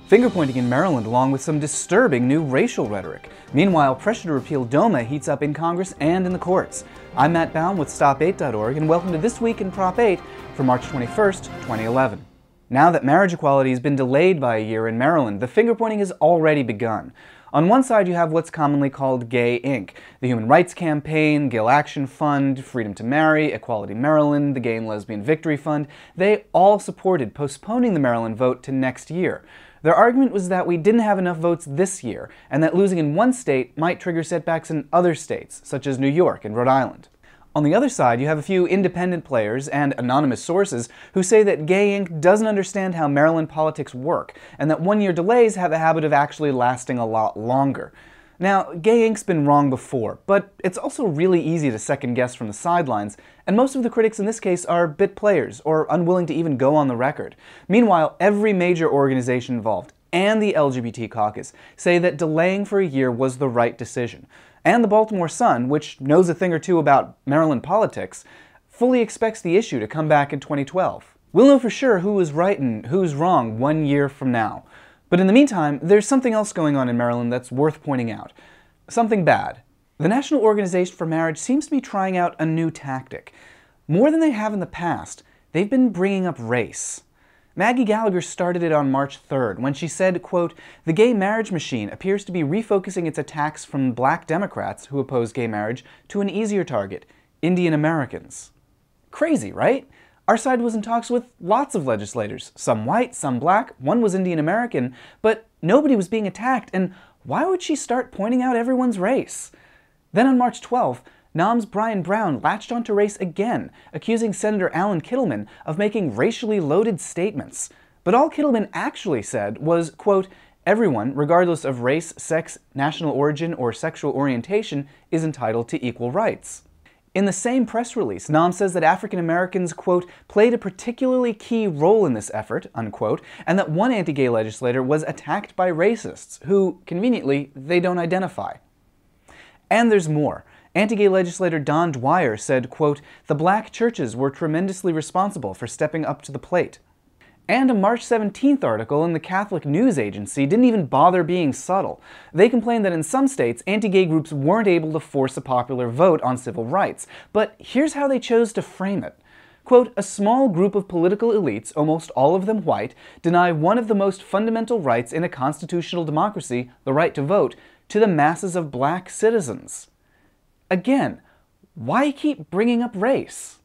Finger-pointing in Maryland, along with some disturbing new racial rhetoric. Meanwhile, pressure to repeal DOMA heats up in Congress and in the courts. I'm Matt Baum with Stop8.org, and welcome to This Week in Prop 8 for March 21st, 2011. Now that marriage equality has been delayed by a year in Maryland, the finger-pointing has already begun. On one side, you have what's commonly called Gay Inc., the Human Rights Campaign, Gay Action Fund, Freedom to Marry, Equality Maryland, the Gay and Lesbian Victory Fund. They all supported postponing the Maryland vote to next year. Their argument was that we didn't have enough votes this year, and that losing in one state might trigger setbacks in other states, such as New York and Rhode Island. On the other side, you have a few independent players and anonymous sources who say that Gay Inc. doesn't understand how Maryland politics work, and that one-year delays have a habit of actually lasting a lot longer. Now, Gay Inc.'s been wrong before, but it's also really easy to second-guess from the sidelines, and most of the critics in this case are bit players, or unwilling to even go on the record. Meanwhile, every major organization involved, and the LGBT caucus, say that delaying for a year was the right decision. And the Baltimore Sun, which knows a thing or two about Maryland politics, fully expects the issue to come back in 2012. We'll know for sure who was right and who's wrong 1 year from now. But in the meantime, there's something else going on in Maryland that's worth pointing out. Something bad. The National Organization for Marriage seems to be trying out a new tactic. More than they have in the past, they've been bringing up race. Maggie Gallagher started it on March 3rd when she said, quote, "The gay marriage machine appears to be refocusing its attacks from black Democrats who oppose gay marriage to an easier target, Indian Americans." Crazy, right? Our side was in talks with lots of legislators, some white, some black, one was Indian American, but nobody was being attacked, and why would she start pointing out everyone's race? Then on March 12th, NOM's Brian Brown latched onto race again, accusing Senator Alan Kittleman of making racially loaded statements. But all Kittleman actually said was, quote, "Everyone, regardless of race, sex, national origin, or sexual orientation, is entitled to equal rights." In the same press release, NOM says that African Americans, quote, "played a particularly key role in this effort," unquote, and that one anti-gay legislator was attacked by racists, who, conveniently, they don't identify. And there's more. Anti-gay legislator Don Dwyer said, quote, "The black churches were tremendously responsible for stepping up to the plate." And a March 17th article in the Catholic News Agency didn't even bother being subtle. They complained that in some states, anti-gay groups weren't able to force a popular vote on civil rights. But here's how they chose to frame it. Quote, "A small group of political elites, almost all of them white, deny one of the most fundamental rights in a constitutional democracy, the right to vote, to the masses of black citizens." Again, why keep bringing up race?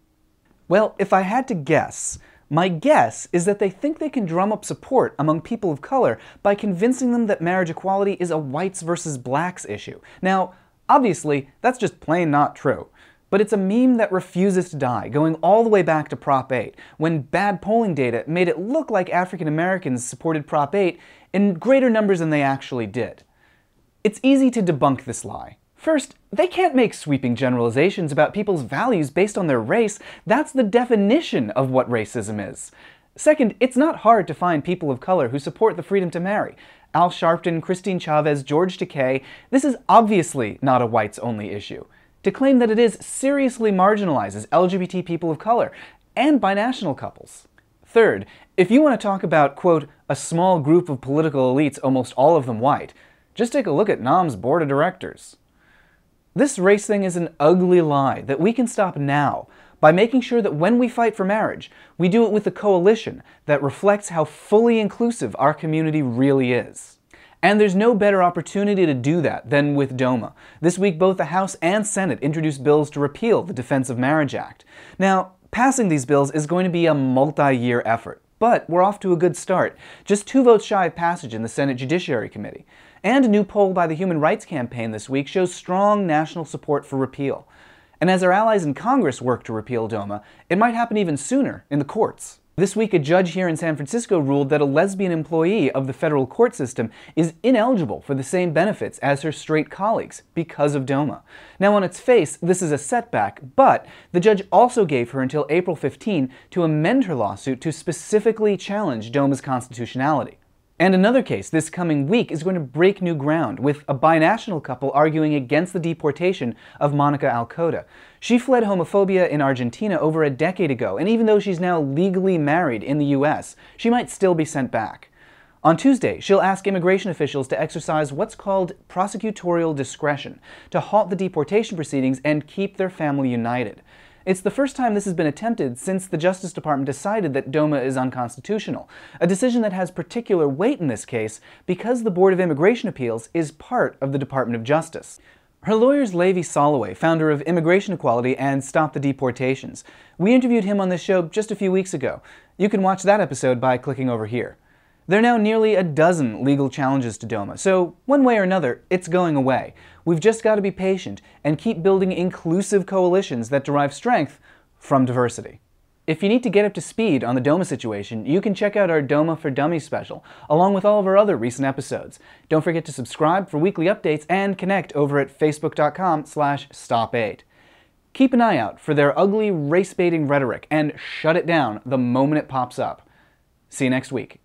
Well, if I had to guess, my guess is that they think they can drum up support among people of color by convincing them that marriage equality is a whites versus blacks issue. Now, obviously, that's just plain not true. But it's a meme that refuses to die, going all the way back to Prop 8, when bad polling data made it look like African Americans supported Prop 8 in greater numbers than they actually did. It's easy to debunk this lie. First, they can't make sweeping generalizations about people's values based on their race. That's the definition of what racism is. Second, it's not hard to find people of color who support the freedom to marry. Al Sharpton, Christine Chavez, George Takei. This is obviously not a whites-only issue. To claim that it is seriously marginalizes LGBT people of color and binational couples. Third, if you want to talk about, quote, "a small group of political elites, almost all of them white," just take a look at NOM's board of directors. This race thing is an ugly lie that we can stop now by making sure that when we fight for marriage, we do it with a coalition that reflects how fully inclusive our community really is. And there's no better opportunity to do that than with DOMA. This week, both the House and Senate introduced bills to repeal the Defense of Marriage Act. Now, passing these bills is going to be a multi-year effort, but we're off to a good start, just 2 votes shy of passage in the Senate Judiciary Committee. And a new poll by the Human Rights Campaign this week shows strong national support for repeal. And as our allies in Congress work to repeal DOMA, it might happen even sooner in the courts. This week, a judge here in San Francisco ruled that a lesbian employee of the federal court system is ineligible for the same benefits as her straight colleagues because of DOMA. Now, on its face, this is a setback, but the judge also gave her until April 15 to amend her lawsuit to specifically challenge DOMA's constitutionality. And another case this coming week is going to break new ground, with a binational couple arguing against the deportation of Monica Alcoda. She fled homophobia in Argentina over a decade ago, and even though she's now legally married in the US, she might still be sent back. On Tuesday, she'll ask immigration officials to exercise what's called prosecutorial discretion to halt the deportation proceedings and keep their family united. It's the first time this has been attempted since the Justice Department decided that DOMA is unconstitutional, a decision that has particular weight in this case because the Board of Immigration Appeals is part of the Department of Justice. Her lawyer's Levi Soloway, founder of Immigration Equality and Stop the Deportations. We interviewed him on this show just a few weeks ago. You can watch that episode by clicking over here. There are now nearly a dozen legal challenges to DOMA, so one way or another, it's going away. We've just got to be patient and keep building inclusive coalitions that derive strength from diversity. If you need to get up to speed on the DOMA situation, you can check out our DOMA for Dummies special, along with all of our other recent episodes. Don't forget to subscribe for weekly updates and connect over at facebook.com/stop8. Keep an eye out for their ugly race-baiting rhetoric and shut it down the moment it pops up. See you next week.